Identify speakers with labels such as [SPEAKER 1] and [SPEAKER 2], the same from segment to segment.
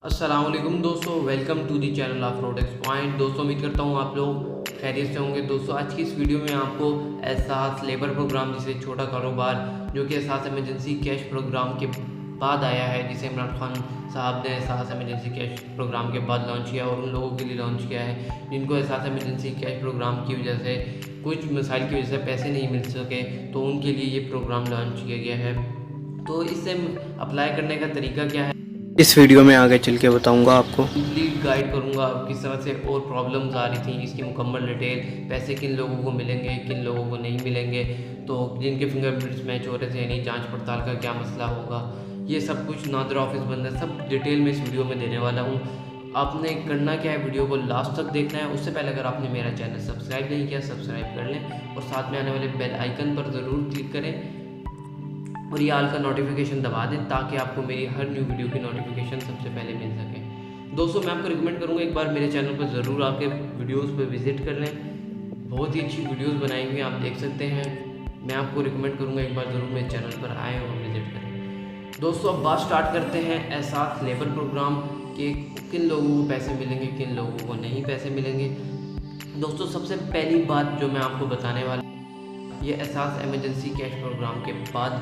[SPEAKER 1] अस्सलाम वालेकुम दोस्तों, welcome to the channel of Rodex point. दोस्तों उम्मीद करता हूँ आप लोग खैरियत से होंगे। दोस्तों आज की इस वीडियो में आपको एहसास लेबर प्रोग्राम, जिसे छोटा कारोबार जो कि एहसास एमरजेंसी कैश प्रोग्राम के बाद आया है, जिसे इमरान खान साहब ने एहसास एमरजेंसी कैश प्रोग्राम के बाद लॉन्च किया और उन लोगों के लिए लॉन्च किया है जिनको एहसास एमरजेंसी कैश प्रोग्राम की वजह से कुछ मसाइल की वजह से पैसे नहीं मिल सके, तो उनके लिए ये प्रोग्राम लॉन्च किया गया है। तो इससे अप्लाई करने का तरीका क्या है,
[SPEAKER 2] इस वीडियो में आगे चल के बताऊंगा आपको।
[SPEAKER 1] कंप्लीट गाइड करूंगा किस तरह से और प्रॉब्लम्स आ रही थी, इसकी मुकम्मल डिटेल, पैसे किन लोगों को मिलेंगे किन लोगों को नहीं मिलेंगे, तो जिनके फिंगरप्रिंट्स मैच हो रहे थे यानी जांच पड़ताल का क्या मसला होगा, ये सब कुछ नादरा ऑफिस बंद है, सब डिटेल में इस वीडियो में देने वाला हूँ। आपने करना क्या है, वीडियो को लास्ट तक देखना है। उससे पहले अगर आपने मेरा चैनल सब्सक्राइब नहीं किया, सब्सक्राइब कर लें और साथ में आने वाले बेल आइकन पर ज़रूर क्लिक करें और ये आल का नोटिफिकेशन दबा दें ताकि आपको मेरी हर न्यू वीडियो की नोटिफिकेशन सबसे पहले मिल सके। दोस्तों मैं आपको रिकमेंड करूँगा एक बार मेरे चैनल पर ज़रूर आके वीडियोस पे विज़िट कर लें, बहुत ही अच्छी वीडियोस बनाई हुई हैं, आप देख सकते हैं। मैं आपको रिकमेंड करूँगा एक बार ज़रूर मेरे चैनल पर आएँ और विज़िट करें। दोस्तों अब बात स्टार्ट करते हैं एहसास लेबर प्रोग्राम के किन लोगों को पैसे मिलेंगे किन लोगों को नहीं पैसे मिलेंगे। दोस्तों सबसे पहली बात जो मैं आपको बताने वाला, ये एहसास एमरजेंसी कैश प्रोग्राम के बाद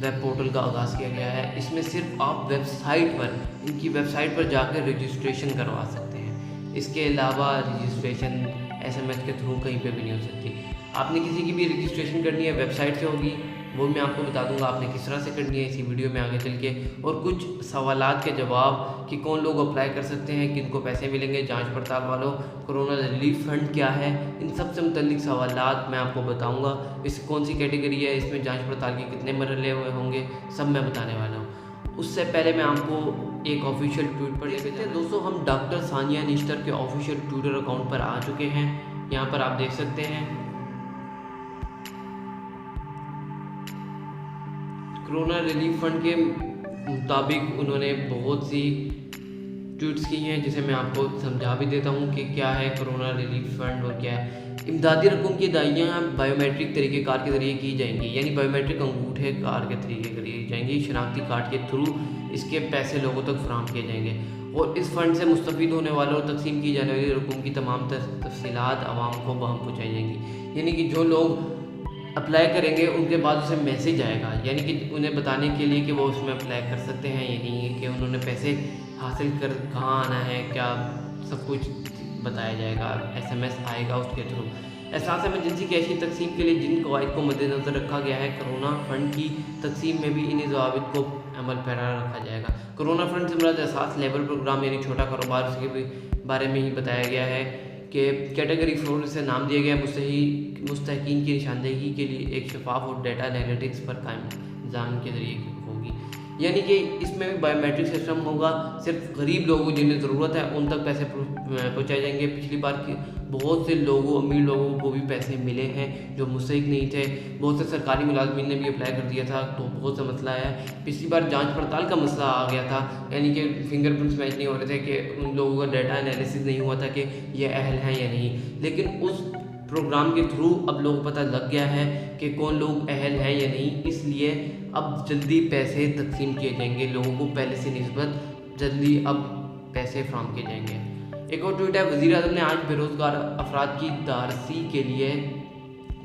[SPEAKER 1] वेब पोर्टल का आगाज़ किया गया है। इसमें सिर्फ आप वेबसाइट पर, इनकी वेबसाइट पर जाकर रजिस्ट्रेशन करवा सकते हैं। इसके अलावा रजिस्ट्रेशन एसएमएस के थ्रू कहीं पे भी नहीं हो सकती। आपने किसी की भी रजिस्ट्रेशन करनी है वेबसाइट से होगी, वो मैं आपको बता दूंगा आपने किस तरह से करनी है इसी वीडियो में आगे चल के, और कुछ सवालात के जवाब कि कौन लोग अप्लाई कर सकते हैं, किनको पैसे मिलेंगे, जांच पड़ताल वालों, कोरोना रिलीफ फंड क्या है, इन सब से मुतल्लिक सवालात मैं आपको बताऊंगा। इस कौन सी कैटेगरी है, इसमें जांच पड़ताल के कितने मरहले हुए होंगे, सब मैं बताने वाला हूँ। उससे पहले मैं आपको एक ऑफिशियल ट्वीट पर लेके चलते हैं। दोस्तों हम डॉक्टर सानिया निश्तर के ऑफिशियल ट्विटर अकाउंट पर आ चुके हैं। यहाँ पर आप देख सकते हैं कोरोना रिलीफ फंड के मुताबिक उन्होंने बहुत सी ट्वीट्स की हैं, जिसे मैं आपको समझा भी देता हूँ कि क्या है कोरोना रिलीफ फंड और क्या है। इमदादी रकम की अदाइयाँ बायोमेट्रिक तरीक़ेकार के ज़रिए की जाएंगी, यानी बायोमेट्रिक अंगूठे कार के तरीके करी जाएंगी, शनाख्ती कार्ड के थ्रू इसके पैसे लोगों तक फराहम किए जाएंगे और इस फंड से मुस्तफ़ीद होने वालों और तकसीम की जाने वाली रकम की तमाम तफसीलात आवाम को बहम पहुँचाई जाएंगी। यानी कि जो लोग अप्लाई करेंगे उनके बाद उसे मैसेज आएगा, यानी कि उन्हें बताने के लिए कि वो उसमें अप्लाई कर सकते हैं या नहीं है, कि उन्होंने पैसे हासिल कर कहाँ आना है, क्या सब कुछ बताया जाएगा, एसएमएस आएगा उसके थ्रू। एहसास एमरजेंसी कैश की तकसीम के लिए जिन कवायद को मद्देनज़र रखा गया है, कोरोना फंड की तकसीम में भी इन्हीं ज़वाबित को अमल पैरा रखा जाएगा। कोरोना फंड से मुराद एहसास लेबर प्रोग्राम यानी छोटा कारोबार, उसके भी बारे में ही बताया गया है कि कैटेगरी 4 से नाम दिया गया मुस्तहकीन की निशानदेही के लिए एक शफाफ और डेटा एनालिटिक्स पर कायम निज़ाम के ज़रिए होगी, यानी कि इसमें भी बायोमेट्रिक सिस्टम होगा। सिर्फ गरीब लोगों जिन्हें ज़रूरत है उन तक पैसे पहुँचाए जाएंगे। पिछली बार की बहुत से लोगों, अमीर लोगों को भी पैसे मिले हैं जो मुस्तहिक नहीं थे। बहुत से सरकारी मुलाजमीन ने भी अप्लाई कर दिया था, तो बहुत सा मसला है। पिछली बार जांच पड़ताल का मसला आ गया था, यानी कि फिंगरप्रिंट्स मैच नहीं हो रहे थे, कि उन लोगों का डाटा एनालिसिस नहीं हुआ था कि ये अहल हैं या नहीं। लेकिन उस प्रोग्राम के थ्रू अब लोगों को पता लग गया है कि कौन लोग अहल हैं या नहीं, इसलिए अब जल्दी पैसे तकसीम किए जाएंगे लोगों को, पहले से निस्बत जल्दी अब पैसे फराहम किए जाएंगे। एक और ट्वीट है, वज़ीर आज़म ने आज बेरोज़गार अफराद की दारसी के लिए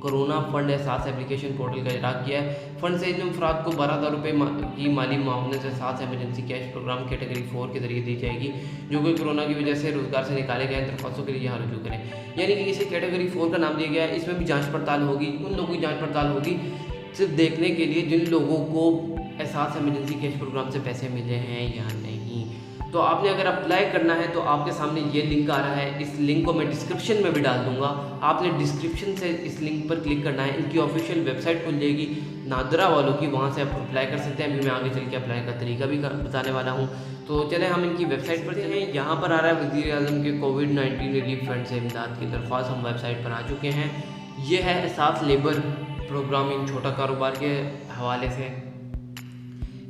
[SPEAKER 1] कोरोना फंड एहसास एप्लीकेशन पोर्टल का इजराक किया है। फंड से इन अफराद को 12,000 रुपये की माली मामले एहसास एमरजेंसी कैश प्रोग्राम कैटेगरी 4 के जरिए दी जाएगी, जो कि कोरोना की वजह से रोज़गार से निकाले गए दरख्वास्तों के लिए यहाँ रुजू करें। यानी कि इसे कैटेगरी 4 का नाम दिया गया है। इसमें भी जाँच पड़ताल होगी, उन लोगों की जाँच पड़ताल होगी सिर्फ देखने के लिए जिन लोगों को एहसास एमरजेंसी कैश प्रोग्राम से पैसे मिले हैं या नहीं। तो आपने अगर अप्लाई करना है तो आपके सामने ये लिंक आ रहा है, इस लिंक को मैं डिस्क्रिप्शन में भी डाल दूंगा। आपने डिस्क्रिप्शन से इस लिंक पर क्लिक करना है, इनकी ऑफिशियल वेबसाइट खुल जाएगी नादरा वालों की, वहाँ से आप अप्लाई कर सकते हैं। अभी मैं आगे चल के अप्लाई का तरीका भी बताने वाला हूँ। तो चले हम इनकी वेबसाइट पर चलें। यहाँ पर आ रहा है वज़ीर आज़म के कोविड-19 रिलीफ फंड से इमदाद की दरख्वास्त, हम वेबसाइट पर आ चुके हैं। ये है एहसास लेबर प्रोग्रामिंग छोटा कारोबार के हवाले से।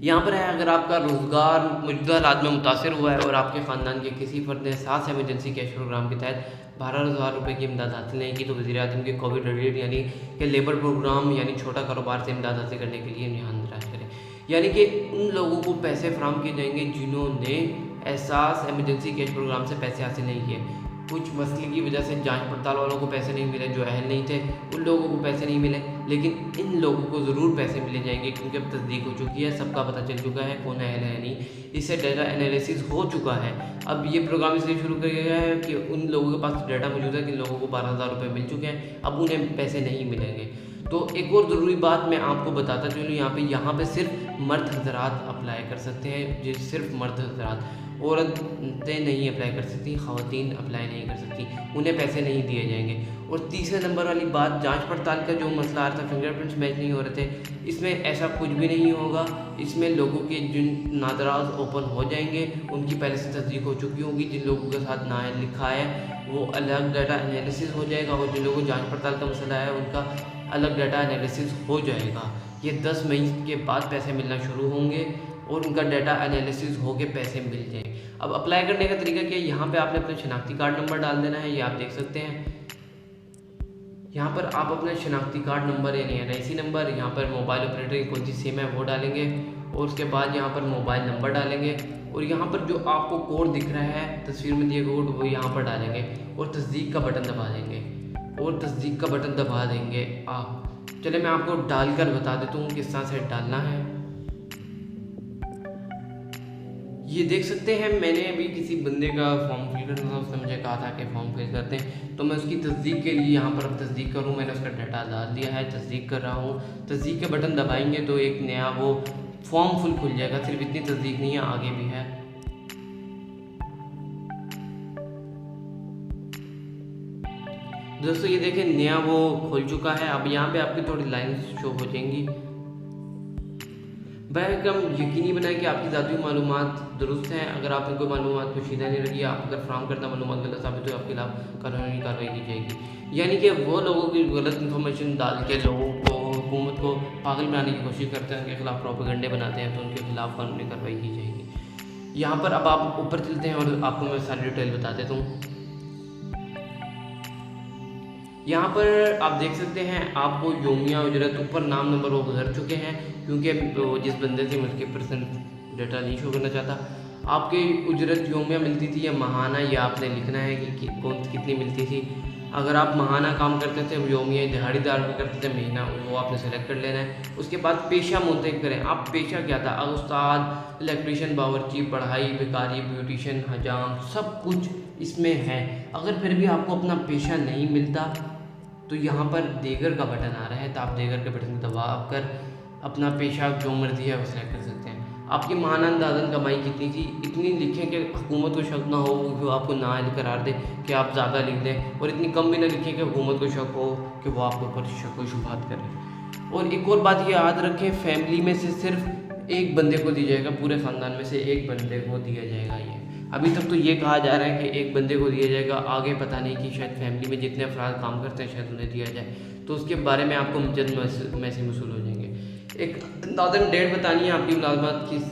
[SPEAKER 1] यहाँ पर है, अगर आपका रोज़गार मौजूदा हालात में मुतासर हुआ है और आपके ख़ानदान के किसी फ़र्द ने एहसास एमरजेंसी कैश प्रोग्राम के तहत 12,000 रुपये की इमदाद हासिल नहीं की, तो वज़ीर आज़म के कोविड रिलीफ यानी कि लेबर प्रोग्राम यानी छोटा कारोबार से इमदाद हासिल करने के लिए निहान दराज करें। यानी कि उन लोगों को पैसे फराहम किए जाएंगे जिन्होंने एहसास एमरजेंसी कैश प्रोग्राम से पैसे हासिल नहीं किए। कुछ मसले की वजह से जांच पड़ताल वालों को पैसे नहीं मिले, जो अहल नहीं थे उन लोगों को पैसे नहीं मिले, लेकिन इन लोगों को ज़रूर पैसे मिले जाएंगे क्योंकि अब तस्दीक हो चुकी है, सबका पता चल चुका है कौन अहल है नहीं। इससे डाटा एनालिसिस हो चुका है। अब ये प्रोग्राम इसलिए शुरू किया गया है कि उन लोगों के पास डाटा मौजूद है कि लोगों को 12,000 रुपये मिल चुके हैं, अब उन्हें पैसे नहीं मिलेंगे। तो एक और ज़रूरी बात मैं आपको बताता चलूँ, यहाँ पे सिर्फ मर्द हज़रात अप्लाई कर सकते हैं, सिर्फ मर्द हज़रात, औरतें नहीं अप्लाई कर सकती, ख़वातीन अप्लाई नहीं कर सकती, उन्हें पैसे नहीं दिए जाएंगे। और तीसरे नंबर वाली बात, जांच पड़ताल का जो मसला आ रहा था, फिंगरप्रिंट्स मैच नहीं हो रहे थे, इसमें ऐसा कुछ भी नहीं होगा। इसमें लोगों के जिन नादराज ओपन हो जाएंगे, उनकी पहले से तस्दीक हो चुकी होगी, जिन लोगों के साथ ना लिखा है वो अलग डाटा एनालिसिस हो जाएगा, और जिन लोगों को जाँच पड़ताल का मसला है उनका अलग डाटा एनालिसिस हो जाएगा। ये 10 मई के बाद पैसे मिलना शुरू होंगे और उनका डाटा एनालिसिस हो के पैसे मिल जाएंगे। अब अप्लाई करने का तरीका क्या है, यहाँ पे आपने अपना शनाख्ती कार्ड नंबर डाल देना है, ये आप देख सकते हैं। यहाँ पर आप अपना शनाख्ती कार्ड नंबर यानी NIC नंबर, यहाँ पर मोबाइल ऑपरेटर की कौन सी सिम है वो डालेंगे, और उसके बाद यहाँ पर मोबाइल नंबर डालेंगे, और यहाँ पर जो आपको कोड दिख रहा है तस्वीर में दिए कोड वो यहाँ पर डालेंगे, और तस्दीक का बटन दबा देंगे, और तस्दीक का बटन दबा देंगे आप। चले मैं आपको डालकर बता देता हूँ किस तरह से डालना है। ये देख सकते हैं, मैंने अभी किसी बंदे का फॉर्म फिल करना था, उसने मुझे कहा था कि फॉर्म फिल करते हैं, तो मैं उसकी तस्दीक के लिए यहाँ पर अब तस्दीक करूँ, मैंने उसका डाटा डाल दिया है, तस्दीक कर रहा हूँ। तस्दीक के बटन दबाएंगे तो एक नया वो फॉर्म फुल खुल जाएगा। सिर्फ इतनी तस्दीक नहीं है, आगे भी है। दोस्तों ये देखें, नया वो खुल चुका है। अब यहाँ पे आपकी थोड़ी लाइन शो हो जाएंगी। बैकम यकीनी बनाएं कि आपकी ज़ाती मालूमात दुरुस्त हैं। अगर आपने कोई मालूमात पोशीदा नहीं रखी, आप अगर फराहम करता मालूमात गलत साबित हो, आपके खिलाफ कानूनी कार्रवाई की जाएगी। यानी कि वो लोगों की गलत इन्फॉर्मेशन डाल के लोगों को, हुकूमत को पागल बनाने की कोशिश करते हैं, उनके खिलाफ प्रोपेगेंडे बनाते हैं, तो उनके खिलाफ कानूनी कार्रवाई की जाएगी। यहाँ पर अब आप ऊपर चलते हैं और आपको मैं सारी डिटेल बता देता हूँ। यहाँ पर आप देख सकते हैं, आपको योमिया उजरत ऊपर नाम नंबर वो गुजर चुके हैं, क्योंकि जिस बंदे से मुझे परसेंट डाटा नहीं शो करना चाहता। आपकी उजरत योमिया मिलती थी या माहाना, या आपने लिखना है कि कौन कितनी मिलती थी। अगर आप माहाना काम करते थे, योमिया दिहाड़ीदार भी करते थे, महीना, वो आपने सेलेक्ट कर लेना है। उसके बाद पेशा मुंतखब करें। आप पेशा क्या था, उस्ताद, इलेक्ट्रीशियन, बावर्ची, पढ़ाई, बेकारी, ब्यूटिशियन, हजाम, सब कुछ इसमें है। अगर फिर भी आपको अपना पेशा नहीं मिलता तो यहाँ पर देगर का बटन आ रहा है, तो आप देगर के बटन दबा कर अपना पेशा जो मर्जी है वो सेलेक्ट कर सकते हैं। आपकी माहाना अंदाज़न कमाई कितनी थी, इतनी लिखें कि हुकूमत को शक ना हो कि वो आपको नाअहल करार दे कि आप ज़्यादा लिख दें, और इतनी कम भी ना लिखें कि हुकूमत को शक हो कि वो आपके ऊपर शक व शुबहात करें। और एक और बात ये याद रखें, फैमिली में से सिर्फ एक बंदे को दिया जाएगा, पूरे ख़ानदान में से एक बंदे को दिया जाएगा। ये अभी तक तो ये कहा जा रहा है कि एक बंदे को दिया जाएगा, आगे पता नहीं कि शायद फैमिली में जितने अफराद काम करते हैं शायद उन्हें दिया जाए, तो उसके बारे में आपको जल्द मैसेज मसूल हो जाएंगे। एक अंदाज़न डेट बतानी है, आपकी मुलाजमत किस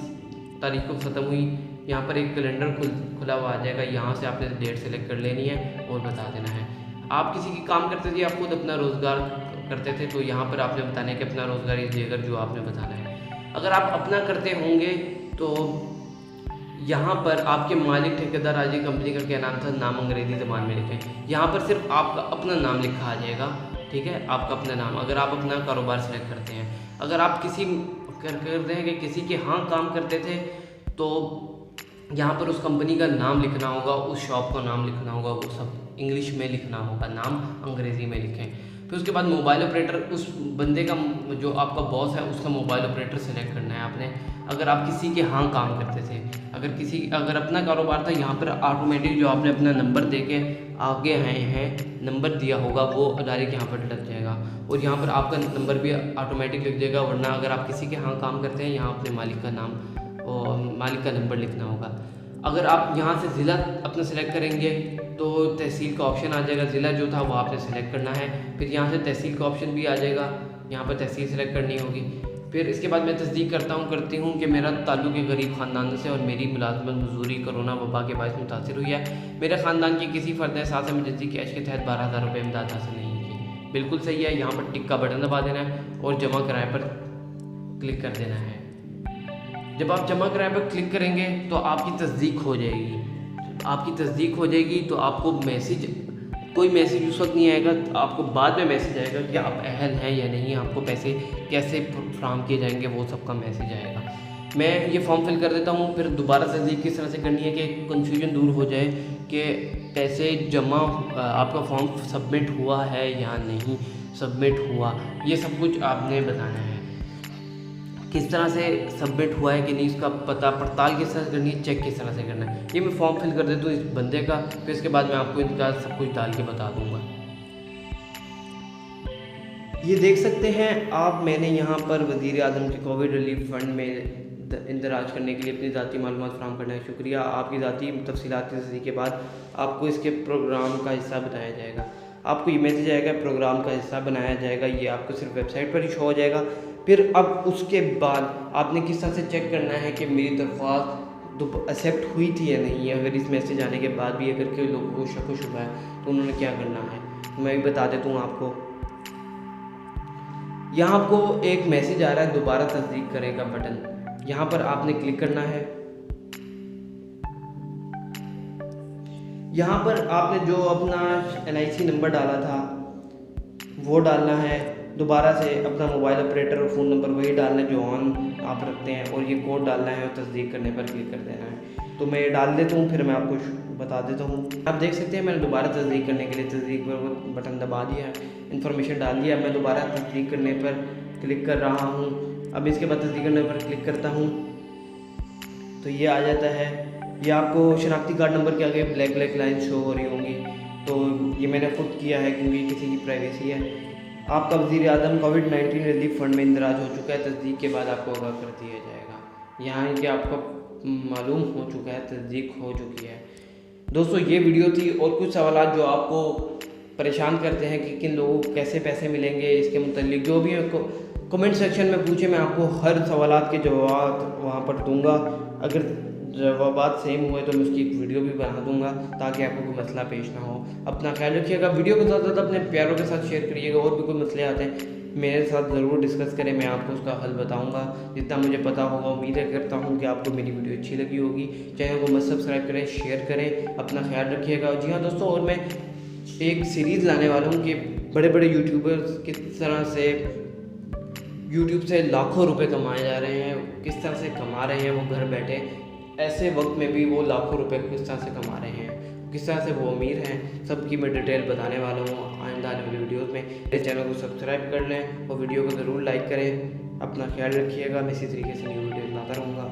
[SPEAKER 1] तारीख को ख़त्म हुई। यहाँ पर एक कैलेंडर खुला हुआ आ जाएगा, यहाँ से आपने डेट सेलेक्ट कर लेनी है और बता देना है। आप किसी की काम करते थे, आप खुद अपना रोज़गार करते थे, तो यहाँ पर आपने बताना है कि अपना रोज़गार ये देकर जो आपने बताना है। अगर आप अपना करते होंगे तो यहाँ पर आपके मालिक, ठेकेदार, आज कंपनी का क्या नाम था, नाम अंग्रेज़ी ज़बान में लिखें। यहाँ पर सिर्फ आपका अपना नाम लिखा आ जाएगा, ठीक है, आपका अपना नाम। अगर आप अपना कारोबार सेलेक्ट करते हैं, अगर आप किसी करते हैं कि किसी के यहाँ काम करते थे, तो यहाँ पर उस कंपनी का नाम लिखना होगा, उस शॉप का नाम लिखना होगा, वो सब इंग्लिश में लिखना होगा, नाम अंग्रेज़ी में लिखें। फिर उसके बाद मोबाइल ऑपरेटर, उस बंदे का जो आपका बॉस है उसका मोबाइल ऑपरेटर सेलेक्ट करना है आपने। अगर आप किसी के यहाँ काम करते थे, अगर अपना कारोबार था, यहाँ पर ऑटोमेटिक जो आपने अपना नंबर दे के आगे आए हैं, नंबर दिया होगा वो डायरेक्ट यहाँ पर लग जाएगा, और यहाँ पर आपका नंबर भी ऑटोमेटिक लिख देगा। वरना अगर आप किसी के यहाँ काम करते हैं, यहाँ अपने मालिक का नाम और मालिक का नंबर लिखना होगा। अगर आप यहाँ से ज़िला अपना सेलेक्ट करेंगे तो तहसील का ऑप्शन आ जाएगा, ज़िला जो था वो आपने सेलेक्ट करना है। फिर यहाँ से तहसील का ऑप्शन भी आ जाएगा, यहाँ पर तहसील सेलेक्ट करनी होगी। फिर इसके बाद मैं तस्दीक करती हूँ कि मेरा ताल्लुक़ एक गरीब ख़ानदान से और मेरी मुलाजमत मजदूरी कोरोना वबा के बायस मुतासिर हुई है। मेरे ख़ानदान के किसी फ़र्द ने साथ एमरजेंसी कैश के तहत 12,000 रुपये इमदाद हासिल नहीं की। बिल्कुल सही है, यहाँ पर टिक का बटन दबा देना है और जमा कराए पर क्लिक कर देना है। जब आप जमा कराए पर क्लिक करेंगे तो आपकी तस्दीक हो जाएगी। आपकी तस्दीक हो जाएगी तो आपको कोई मैसेज उस वक्त नहीं आएगा, आपको बाद में मैसेज आएगा कि आप अहल हैं या नहीं, आपको पैसे कैसे फ्राहम किए जाएंगे, वो सब का मैसेज आएगा। मैं ये फॉर्म फिल कर देता हूँ, फिर दोबारा तस्दीक किस तरह से करनी है कि कन्फ्यूजन दूर हो जाए कि पैसे जमा, आपका फॉर्म सबमिट हुआ है या नहीं सबमिट हुआ, ये सब कुछ आपने बताना है। किस तरह से सबमिट हुआ है कि नहीं, इसका पता पड़ताल किस तरह से करनी है, चेक किस तरह से करना है, ये मैं फॉर्म फिल कर देता हूँ इस बंदे का, फिर इसके बाद मैं आपको इनका सब कुछ डाल के बता दूँगा। ये देख सकते हैं आप, मैंने यहाँ पर वज़ीर आज़म के कोविड रिलीफ फंड में इंदराज करने के लिए अपनी ज़ाती मालूमात फराहम करने का शुक्रिया। आपकी ज़ाती तफसीलात की तस्दीक के बाद आपको इसके प्रोग्राम का हिस्सा बनाया जाएगा। आपको ये मैसेज आएगा प्रोग्राम का हिस्सा बनाया जाएगा, ये आपको सिर्फ वेबसाइट पर ही शो हो जाएगा। फिर अब उसके बाद आपने किस तरह से चेक करना है कि मेरी दरख्वास्त एक्सेप्ट हुई थी या नहीं है। अगर इस मैसेज आने के बाद भी अगर कोई लोगों को शक व शुबा है तो उन्होंने क्या करना है, मैं भी बता देता हूँ आपको। यहाँ आपको एक मैसेज आ रहा है दोबारा तस्दीक करें का बटन, यहाँ पर आपने क्लिक करना है। यहाँ पर आपने जो अपना NIC नंबर डाला था वो डालना है, दोबारा से अपना मोबाइल ऑपरेटर और फ़ोन नंबर वही डालना है जो ऑन आप रखते हैं, और ये कोड डालना है और तस्दीक करने पर क्लिक कर देना है। तो मैं ये डाल देता हूँ, फिर मैं आपको बता देता हूँ। आप देख सकते हैं मैंने दोबारा तस्दीक करने के लिए तस्दीक पर वो बटन दबा दिया है, इन्फॉर्मेशन डाल दिया। मैं दोबारा तस्दीक करने पर क्लिक कर रहा हूँ। अब इसके बाद तस्दीक करने पर क्लिक करता हूँ तो ये आ जाता है। ये आपको शनाख्ती कार्ड नंबर के आगे ब्लैक ब्लैक लाइन शो हो रही होंगी, तो ये मैंने खुद किया है क्योंकि किसी की प्राइवेसी है। आपका वज़ीर आज़म कोविड-19 रिलीफ फंड में इंदराज हो चुका है, तस्दीक के बाद आपको आगाह कर दिया जाएगा। यहाँ कि आपको मालूम हो चुका है, तस्दीक हो चुकी है। दोस्तों ये वीडियो थी, और कुछ सवाल जो आपको परेशान करते हैं कि किन लोगों को कैसे पैसे मिलेंगे, इसके मुतालिक जो भी है कमेंट सेक्शन में पूछे, मैं आपको हर सवालात के जवाब वहाँ पर दूंगा। अगर जवाबात सेम हुए तो मैं उसकी एक वीडियो भी बना दूंगा ताकि आपको कोई मसला पेश ना हो। अपना ख्याल रखिएगा, वीडियो को ज़्यादा अपने प्यारों के साथ शेयर करिएगा। और भी कोई मसले आते हैं मेरे साथ ज़रूर डिस्कस करें, मैं आपको उसका हल बताऊंगा जितना मुझे पता होगा। उम्मीद करता हूँ कि आपको मेरी वीडियो अच्छी लगी होगी। चैनल को मत सब्सक्राइब करें, शेयर करें, अपना ख्याल रखिएगा। जी हाँ दोस्तों, और मैं एक सीरीज़ लाने वाला हूँ कि बड़े बड़े यूट्यूबर्स किस तरह से यूट्यूब से लाखों रुपए कमाए जा रहे हैं, किस तरह से कमा रहे हैं वो घर बैठे, ऐसे वक्त में भी वो लाखों रुपए किस तरह से कमा रहे हैं, किस तरह से वो अमीर हैं, सबकी मैं डिटेल बताने वाला हूँ आइंदा आने वाली वीडियोस में। मेरे चैनल को सब्सक्राइब कर लें और वीडियो को ज़रूर लाइक करें। अपना ख्याल रखिएगा, मैं इसी तरीके से न्यू वीडियो लाता रहूँगा।